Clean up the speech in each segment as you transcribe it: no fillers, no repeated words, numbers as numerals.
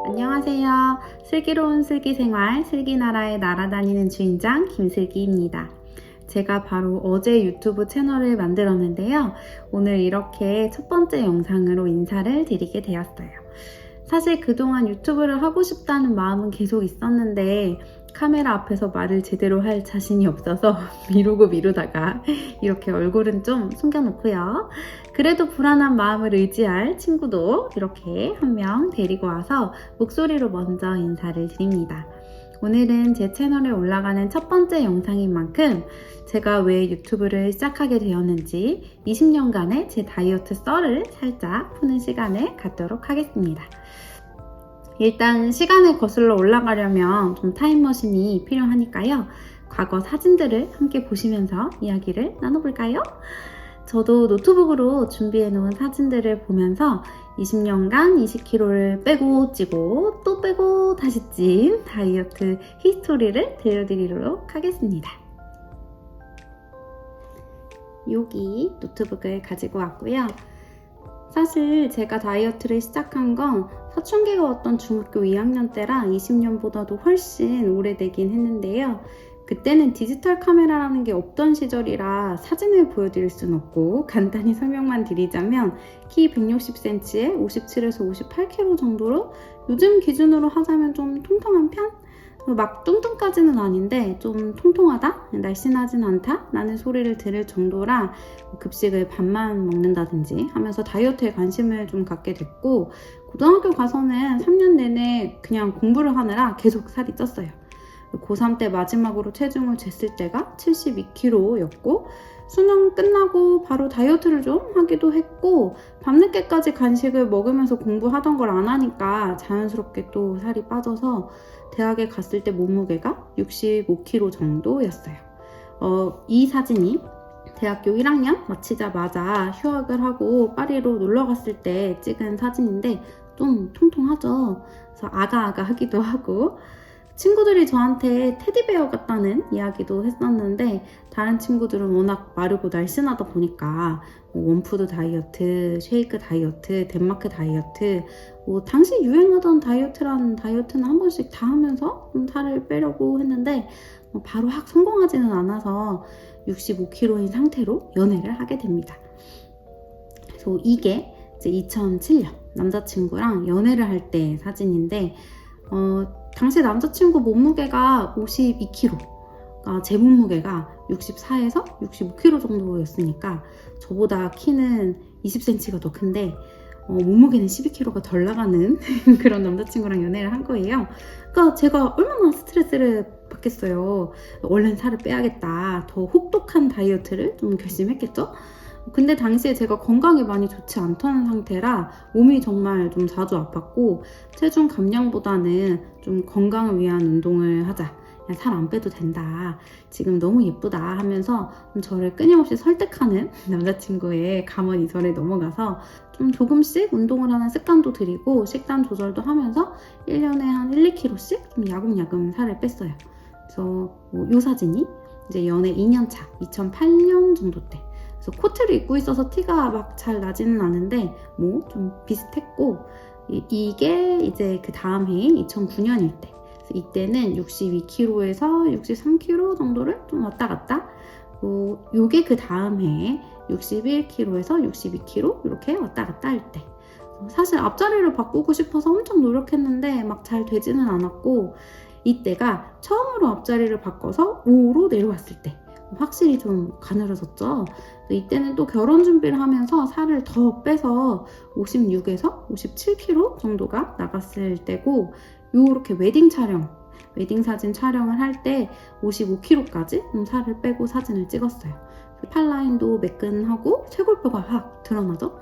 안녕하세요. 슬기로운 슬기생활 슬기나라에 날아다니는 주인장 김슬기입니다. 제가 바로 어제 유튜브 채널을 만들었는데요. 오늘 이렇게 첫 번째 영상으로 인사를 드리게 되었어요. 사실 그동안 유튜브를 하고 싶다는 마음은 계속 있었는데 카메라 앞에서 말을 제대로 할 자신이 없어서 미루다가 이렇게 얼굴은 좀 숨겨놓고요. 그래도 불안한 마음을 의지할 친구도 이렇게 한 명 데리고 와서 목소리로 먼저 인사를 드립니다. 오늘은 제 채널에 올라가는 첫 번째 영상인 만큼 제가 왜 유튜브를 시작하게 되었는지 20년간의 제 다이어트 썰을 살짝 푸는 시간을 갖도록 하겠습니다. 일단 시간을 거슬러 올라가려면 좀 타임머신이 필요하니까요. 과거 사진들을 함께 보시면서 이야기를 나눠볼까요? 저도 노트북으로 준비해놓은 사진들을 보면서 20년간 20kg를 빼고 찌고 또 빼고 다시 찐 다이어트 히스토리를 들려드리도록 하겠습니다. 여기 노트북을 가지고 왔고요. 사실 제가 다이어트를 시작한 건 사춘기가 왔던 중학교 2학년 때라 20년보다도 훨씬 오래되긴 했는데요. 그때는 디지털 카메라라는 게 없던 시절이라 사진을 보여드릴 순 없고 간단히 설명만 드리자면 키 160cm에 57에서 58kg 정도로 요즘 기준으로 하자면 좀 통통한 편? 막 뚱뚱까지는 아닌데 좀 통통하다? 날씬하진 않다? 라는 소리를 들을 정도라 급식을 반만 먹는다든지 하면서 다이어트에 관심을 좀 갖게 됐고 고등학교 가서는 3년 내내 그냥 공부를 하느라 계속 살이 쪘어요. 고3 때 마지막으로 체중을 쟀을 때가 72kg였고 수능 끝나고 바로 다이어트를 좀 하기도 했고 밤늦게까지 간식을 먹으면서 공부하던 걸 안 하니까 자연스럽게 또 살이 빠져서 대학에 갔을 때 몸무게가 65kg 정도였어요. 이 사진이 대학교 1학년 마치자마자 휴학을 하고 파리로 놀러 갔을 때 찍은 사진인데 좀 통통하죠. 그래서 아가아가 하기도 하고 친구들이 저한테 테디베어 같다는 이야기도 했었는데 다른 친구들은 워낙 마르고 날씬하다 보니까 원푸드 다이어트, 쉐이크 다이어트, 덴마크 다이어트 당시 유행하던 다이어트라는 다이어트는 한 번씩 다 하면서 좀 살을 빼려고 했는데 바로 확 성공하지는 않아서 65kg인 상태로 연애를 하게 됩니다. 그래서 이게 이제 2007년 남자친구랑 연애를 할 때 사진인데 당시 남자친구 몸무게가 52kg, 제 몸무게가 64에서 65kg 정도였으니까 저보다 키는 20cm가 더 큰데 몸무게는 12kg가 덜 나가는 그런 남자친구랑 연애를 한 거예요. 그러니까 제가 얼마나 스트레스를 받겠어요. 얼른 살을 빼야겠다. 더 혹독한 다이어트를 좀 결심했겠죠? 근데 당시에 제가 건강이 많이 좋지 않다는 상태라 몸이 정말 좀 자주 아팠고 체중 감량보다는 좀 건강을 위한 운동을 하자. 살 안 빼도 된다. 지금 너무 예쁘다 하면서 저를 끊임없이 설득하는 남자친구의 감언이설에 넘어가서 좀 조금씩 운동을 하는 습관도 들이고 식단 조절도 하면서 1년에 한 1, 2kg씩 좀 야금야금 살을 뺐어요. 그래서 이 사진이 이제 연애 2년차 2008년 정도 때 그래서 코트를 입고 있어서 티가 막 잘 나지는 않은데 뭐 좀 비슷했고 이게 이제 그 다음 해인 2009년일 때 이때는 62kg에서 63kg 정도를 좀 왔다 갔다 요게 그 다음 해에 61kg에서 62kg 이렇게 왔다 갔다 할 때 사실 앞자리를 바꾸고 싶어서 엄청 노력했는데 막 잘 되지는 않았고 이때가 처음으로 앞자리를 바꿔서 5로 내려왔을 때 확실히 좀 가늘어졌죠. 이때는 또 결혼 준비를 하면서 살을 더 빼서 56에서 57kg 정도가 나갔을 때고 요렇게 웨딩 사진 촬영을 할 때 55kg까지 살을 빼고 사진을 찍었어요. 팔라인도 매끈하고 쇄골뼈가 확 드러나죠.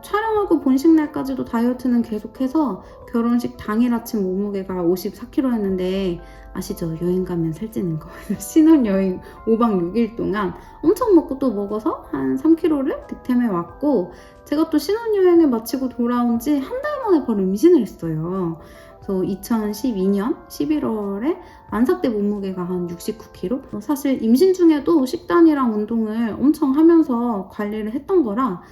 촬영하고 본식 날까지도 다이어트는 계속해서 결혼식 당일 아침 몸무게가 54kg였는데 아시죠? 여행 가면 살찌는 거. 신혼여행 5박 6일 동안 엄청 먹고 또 먹어서 한 3kg를 득템해 왔고 제가 또 신혼여행을 마치고 돌아온 지 한 달 만에 바로 임신을 했어요. 그래서 2012년 11월에 만삭 때 몸무게가 한 69kg? 사실 임신 중에도 식단이랑 운동을 엄청 하면서 관리를 했던 거라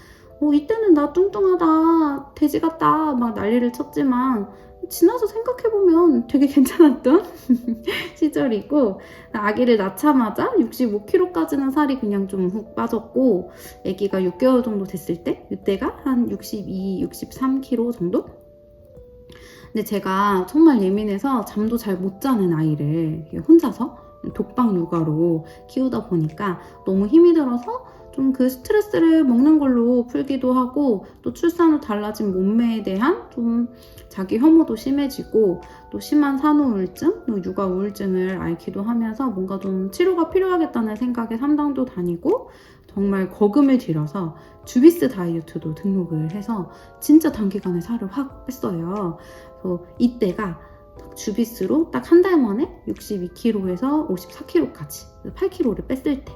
이때는 나 뚱뚱하다, 돼지 같다 막 난리를 쳤지만 지나서 생각해보면 되게 괜찮았던 시절이고, 아기를 낳자마자 65kg까지는 살이 그냥 좀 훅 빠졌고, 아기가 6개월 정도 됐을 때, 이때가 한 62, 63kg 정도? 근데 제가 정말 예민해서 잠도 잘 못 자는 아이를 혼자서 독방 육아로 키우다 보니까 너무 힘이 들어서 좀 그 스트레스를 먹는 걸로 풀기도 하고, 또 출산 후 달라진 몸매에 대한 좀 자기 혐오도 심해지고, 또 심한 산후 우울증, 또 육아 우울증을 앓기도 하면서 뭔가 좀 치료가 필요하겠다는 생각에 상담도 다니고, 정말 거금을 들여서 주비스 다이어트도 등록을 해서 진짜 단기간에 살을 확 뺐어요. 그래서 이때가 주비스로 딱 한 달 만에 62kg에서 54kg까지 8kg를 뺐을 때,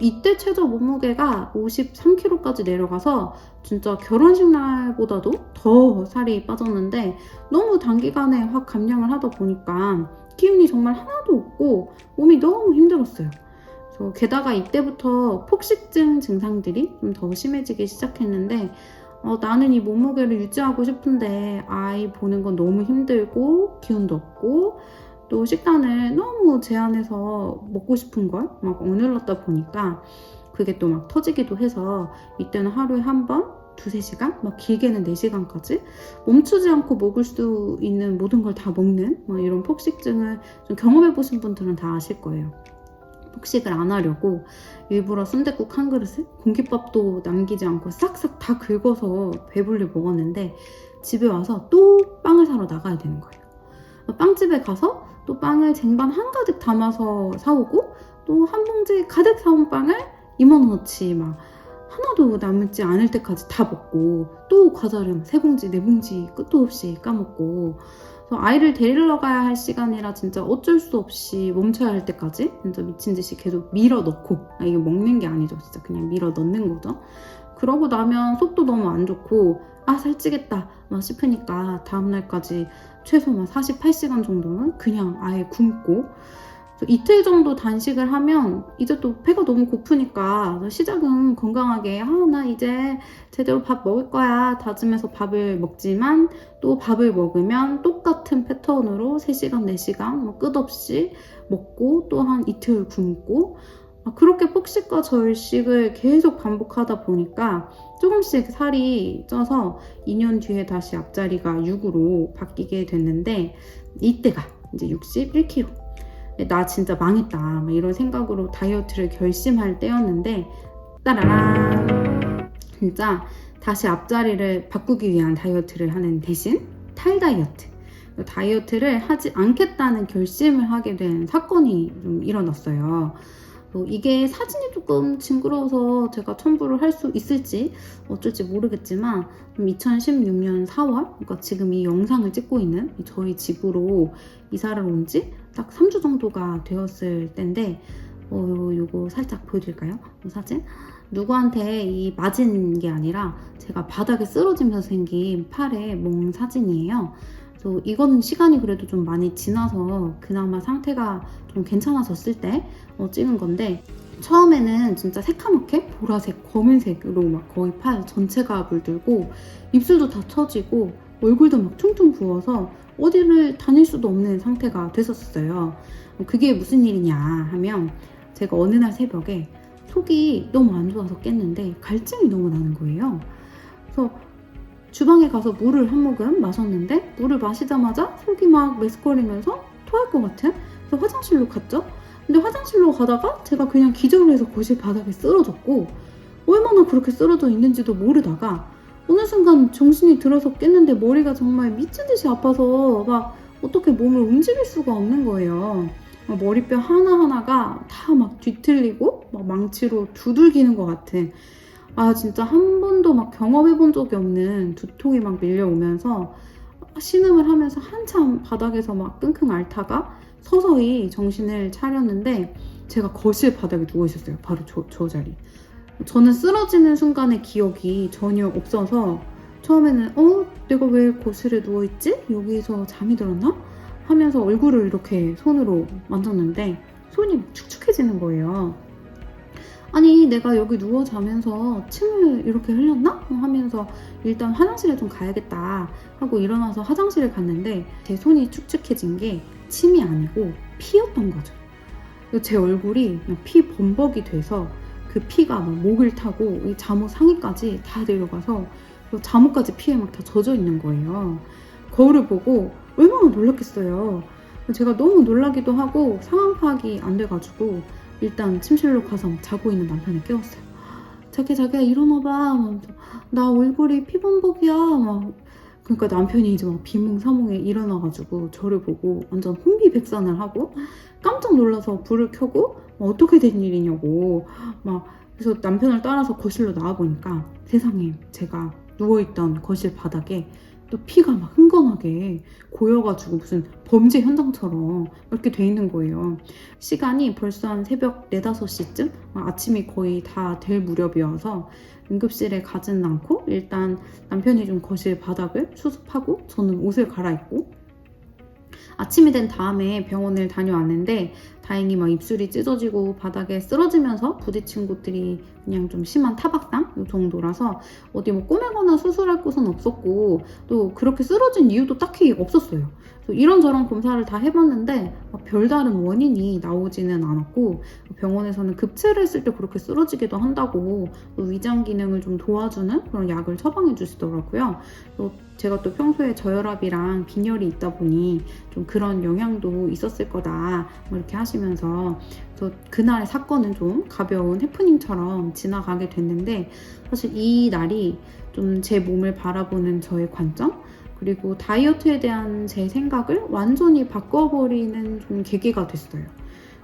이때 최저 몸무게가 53kg까지 내려가서 진짜 결혼식 날보다도 더 살이 빠졌는데, 너무 단기간에 확 감량을 하다 보니까 기운이 정말 하나도 없고 몸이 너무 힘들었어요. 그래서 게다가 이때부터 폭식증 증상들이 좀 더 심해지기 시작했는데, 나는 이 몸무게를 유지하고 싶은데 아이 보는 건 너무 힘들고 기운도 없고, 또 식단을 너무 제한해서 먹고 싶은 걸 막 억눌렀다 보니까 그게 또 막 터지기도 해서, 이때는 하루에 한 번, 2-3시간, 막 길게는 4시간까지 멈추지 않고 먹을 수 있는 모든 걸 다 먹는 막 이런 폭식증을 좀 경험해보신 분들은 다 아실 거예요. 폭식을 안 하려고 일부러 순댓국 한 그릇을 공깃밥도 남기지 않고 싹싹 다 긁어서 배불리 먹었는데, 집에 와서 또 빵을 사러 나가야 되는 거예요. 빵집에 가서 또 빵을 쟁반 한가득 담아서 사오고, 또 한 봉지 가득 사온 빵을 2만원어치 막 하나도 남지 않을 때까지 다 먹고, 또 과자를 3봉지, 4봉지 끝도 없이 까먹고, 그래서 아이를 데리러 가야 할 시간이라 진짜 어쩔 수 없이 멈춰야 할 때까지 진짜 미친 듯이 계속 밀어 넣고, 이게 먹는 게 아니죠. 진짜 그냥 밀어 넣는 거죠. 그러고 나면 속도 너무 안 좋고, 살찌겠다 막 싶으니까 다음날까지 최소 48시간 정도는 그냥 아예 굶고, 이틀 정도 단식을 하면 이제 또 배가 너무 고프니까 시작은 건강하게 나 이제 제대로 밥 먹을 거야 다짐해서 밥을 먹지만, 또 밥을 먹으면 똑같은 패턴으로 3시간, 4시간 끝없이 먹고 또 한 이틀 굶고, 그렇게 폭식과 절식을 계속 반복하다 보니까 조금씩 살이 쪄서 2년 뒤에 다시 앞자리가 6으로 바뀌게 됐는데, 이때가 이제 61kg. 나 진짜 망했다 막 이런 생각으로 다이어트를 결심할 때였는데, 따라란, 진짜 다시 앞자리를 바꾸기 위한 다이어트를 하는 대신 탈다이어트, 다이어트를 하지 않겠다는 결심을 하게 된 사건이 좀 일어났어요. 이게 사진이 조금 징그러워서 제가 첨부를 할 수 있을지 어쩔지 모르겠지만, 2016년 4월, 그러니까 지금 이 영상을 찍고 있는 저희 집으로 이사를 온 지 딱 3주 정도가 되었을 때인데, 요거 살짝 보여드릴까요? 이 사진? 누구한테 맞은 게 아니라 제가 바닥에 쓰러지면서 생긴 팔에 멍 사진이에요. 그래서 이건 시간이 그래도 좀 많이 지나서 그나마 상태가 좀 괜찮아졌을 때 찍은 건데, 처음에는 진짜 새카맣게 보라색, 검은색으로 막 거의 팔 전체가 물들고, 입술도 다 처지고, 얼굴도 막 퉁퉁 부어서 어디를 다닐 수도 없는 상태가 됐었어요. 그게 무슨 일이냐 하면, 제가 어느 날 새벽에 속이 너무 안 좋아서 깼는데 갈증이 너무 나는 거예요. 그래서 주방에 가서 물을 한 모금 마셨는데, 물을 마시자마자 속이 막 메스꺼리면서 토할 것 같은, 그래서 화장실로 갔죠. 근데 화장실로 가다가 제가 그냥 기절을 해서 거실 바닥에 쓰러졌고, 얼마나 그렇게 쓰러져 있는지도 모르다가 어느 순간 정신이 들어서 깼는데 머리가 정말 미친 듯이 아파서 막 어떻게 몸을 움직일 수가 없는 거예요. 머리뼈 하나하나가 다 막 뒤틀리고 막 망치로 두들기는 것 같은, 진짜 한 번도 막 경험해본 적이 없는 두통이 막 밀려오면서 신음을 하면서 한참 바닥에서 막 끙끙 앓다가 서서히 정신을 차렸는데, 제가 거실 바닥에 누워 있었어요. 바로 저 자리. 저는 쓰러지는 순간의 기억이 전혀 없어서 처음에는 내가 왜 거실에 누워있지? 여기서 잠이 들었나? 하면서 얼굴을 이렇게 손으로 만졌는데 손이 축축해지는 거예요. 아니 내가 여기 누워 자면서 침을 이렇게 흘렸나? 하면서 일단 화장실에 좀 가야겠다 하고 일어나서 화장실을 갔는데 제 손이 축축해진 게 침이 아니고 피였던 거죠. 제 얼굴이 그냥 피 범벅이 돼서 그 피가 막 목을 타고 이 잠옷 상의까지 다 내려가서 잠옷까지 피에 막 다 젖어 있는 거예요. 거울을 보고 얼마나 놀랐겠어요. 제가 너무 놀라기도 하고 상황 파악이 안 돼가지고 일단 침실로 가서 자고 있는 남편을 깨웠어요. 자기야 일어나봐. 나 얼굴이 피범벅이야. 막 그러니까 남편이 이제 막 비몽사몽에 일어나가지고 저를 보고 완전 혼비백산을 하고 깜짝 놀라서 불을 켜고 어떻게 된 일이냐고 막 그래서 남편을 따라서 거실로 나와보니까 세상에 제가 누워있던 거실 바닥에 또 피가 막 흥건하게 고여가지고 무슨 범죄 현장처럼 이렇게 돼 있는 거예요. 시간이 벌써 한 새벽 4, 5시쯤? 아침이 거의 다 될 무렵이어서 응급실에 가진 않고 일단 남편이 좀 거실 바닥을 수습하고 저는 옷을 갈아입고 아침이 된 다음에 병원을 다녀왔는데 다행히 막 입술이 찢어지고 바닥에 쓰러지면서 부딪힌 곳들이 그냥 좀 심한 타박상 이 정도라서 어디 뭐 꼬매거나 수술할 곳은 없었고 또 그렇게 쓰러진 이유도 딱히 없었어요. 이런저런 검사를 다 해봤는데 별다른 원인이 나오지는 않았고 병원에서는 급체를 했을 때 그렇게 쓰러지기도 한다고 위장 기능을 좀 도와주는 그런 약을 처방해 주시더라고요. 제가 또 평소에 저혈압이랑 빈혈이 있다 보니 좀 그런 영향도 있었을 거다 이렇게 하시면서 그날의 사건은 좀 가벼운 해프닝처럼 지나가게 됐는데 사실 이 날이 좀 제 몸을 바라보는 저의 관점 그리고 다이어트에 대한 제 생각을 완전히 바꿔버리는 좀 계기가 됐어요.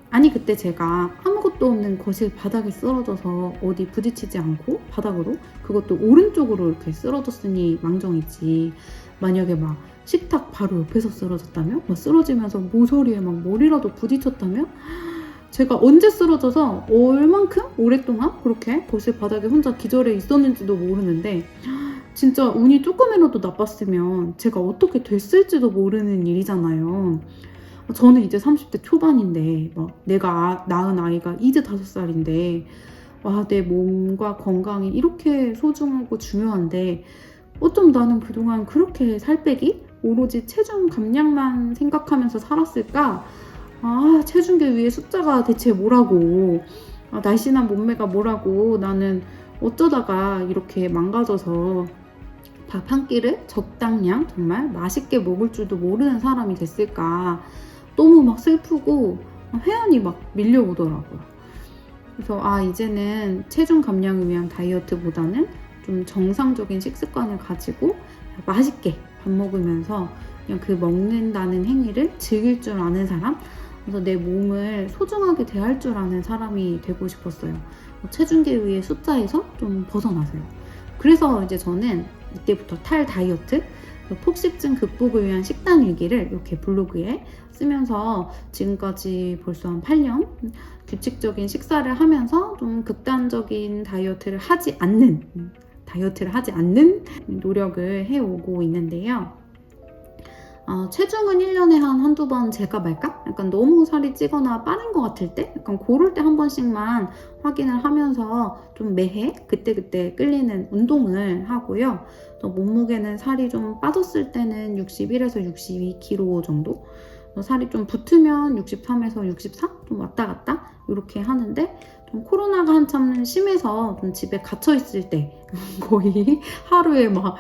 아니 그때 제가 아무것도 없는 거실 바닥에 쓰러져서 어디 부딪히지 않고 바닥으로 그것도 오른쪽으로 이렇게 쓰러졌으니 망정이지 만약에 막 식탁 바로 옆에서 쓰러졌다면 막 쓰러지면서 모서리에 막 머리라도 부딪혔다면 제가 언제 쓰러져서 얼만큼 오랫동안 그렇게 거실 바닥에 혼자 기절해 있었는지도 모르는데 진짜 운이 조금이라도 나빴으면 제가 어떻게 됐을지도 모르는 일이잖아요. 저는 이제 30대 초반인데 내가 낳은 아이가 이제 5살인데 와, 내 몸과 건강이 이렇게 소중하고 중요한데 어쩜 나는 그동안 그렇게 살 빼기? 오로지 체중 감량만 생각하면서 살았을까? 아, 체중계 위에 숫자가 대체 뭐라고 날씬한 몸매가 뭐라고 나는 어쩌다가 이렇게 망가져서 밥 한 끼를 적당량 정말 맛있게 먹을 줄도 모르는 사람이 됐을까 너무 막 슬프고 회한이 막 밀려오더라고요. 그래서 이제는 체중 감량을 위한 다이어트보다는 좀 정상적인 식습관을 가지고 맛있게 밥 먹으면서 그냥 그 먹는다는 행위를 즐길 줄 아는 사람 그래서 내 몸을 소중하게 대할 줄 아는 사람이 되고 싶었어요. 체중계 위의 숫자에서 좀 벗어나서요. 그래서 이제 저는 이때부터 탈 다이어트, 폭식증 극복을 위한 식단 일기를 이렇게 블로그에 쓰면서 지금까지 벌써 한 8년 규칙적인 식사를 하면서 좀 극단적인 다이어트를 하지 않는 노력을 해오고 있는데요. 체중은 1년에 한두 번 재가 말까? 약간 너무 살이 찌거나 빠른 것 같을 때? 약간 그럴 때 한 번씩만 확인을 하면서 좀 매해 그때그때 끌리는 운동을 하고요. 또 몸무게는 살이 좀 빠졌을 때는 61에서 62kg 정도? 살이 좀 붙으면 63에서 64? 좀 왔다 갔다? 이렇게 하는데 좀 코로나가 한참 심해서 좀 집에 갇혀있을 때 거의 하루에 막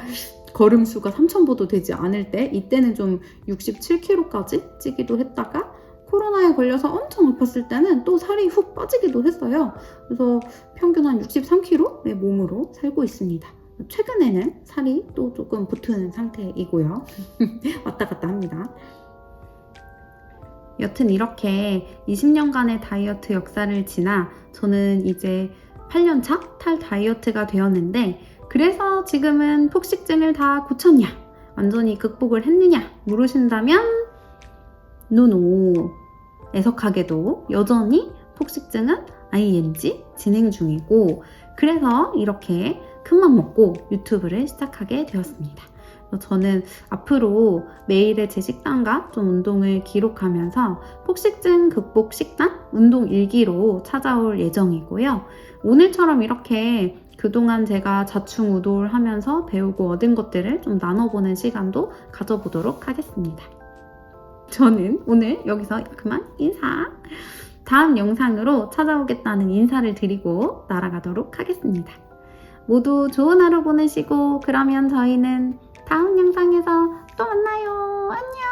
걸음수가 3,000보도 되지 않을 때 이때는 좀 67kg까지 찌기도 했다가 코로나에 걸려서 엄청 아팠을 때는 또 살이 훅 빠지기도 했어요. 그래서 평균 한 63kg의 몸으로 살고 있습니다. 최근에는 살이 또 조금 붙은 상태이고요. 왔다 갔다 합니다. 여튼 이렇게 20년간의 다이어트 역사를 지나 저는 이제 8년차 탈 다이어트가 되었는데 그래서 지금은 폭식증을 다 고쳤냐? 완전히 극복을 했느냐? 물으신다면 노노. 애석하게도 여전히 폭식증은 ING 진행 중이고 그래서 이렇게 큰맘 먹고 유튜브를 시작하게 되었습니다. 저는 앞으로 매일의 제 식단과 좀 운동을 기록하면서 폭식증 극복 식단, 운동 일기로 찾아올 예정이고요. 오늘처럼 이렇게 그동안 제가 자충우돌하면서 배우고 얻은 것들을 좀 나눠보는 시간도 가져보도록 하겠습니다. 저는 오늘 여기서 그만 인사! 다음 영상으로 찾아오겠다는 인사를 드리고 날아가도록 하겠습니다. 모두 좋은 하루 보내시고 그러면 저희는 다음 영상에서 또 만나요. 안녕!